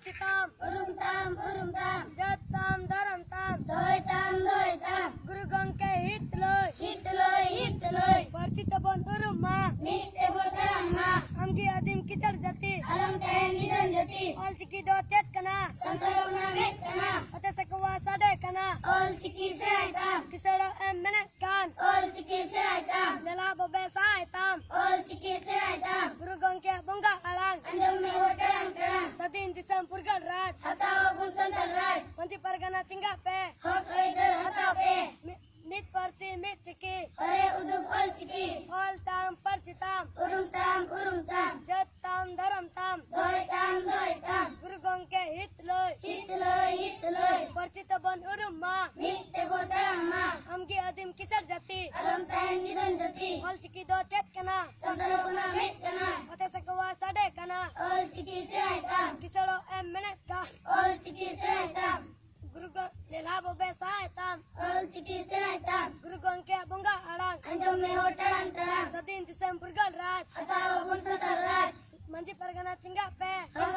परचिताम उरुम ताम जताम धरम ताम दोय ताम गुरु गंगे हित लोय परचित बन उरुम मा मिते बोतरम मा हमकी आदिम किचड़ जति अलम तैन निधन जति ऑल चिकी दो चेत कना संतलोना मेतना अते सकवा साडे कना ऑल चिकी सराय ताम किसड़ो एम मने कान ऑल चिकी सराय ताम लेला बबे साय ताम ऑल चिकी सराय ताम गुरु गंगे बुंगा अलांग अंजम में होटरंग सदीन दिसम पुरगल राज हतावा गुण संतल राज पंची परगना चिंगा पे हक इधर हता पे मित परची मित चिकी अरे उदुप ऑल चिकी ऑल ताम परचिताम उरुम ताम जताम धरम ताम दोय ताम गुरु गंगे हित लोय परचित बन उरुम मा मिते बोतरम मा हमकी आदिम किचड़ जति अलम तैन निधन जति ऑल चिकी दो चेत कना संतलोना मेतना अते सकवा साडे कना ऑल चिकी सराय ताम किसड़ो एम मने कान ऑल चिकी सराय ताम गुरु लेला बबे साय ताम ऑल चिकी सराय ताम गुरु गंगे बुंगा अलांग अंजम में होटरंग सदीन दिसम पुरगल राज हतावा गुण संतल राज मंजी परगना चिंगा पे हक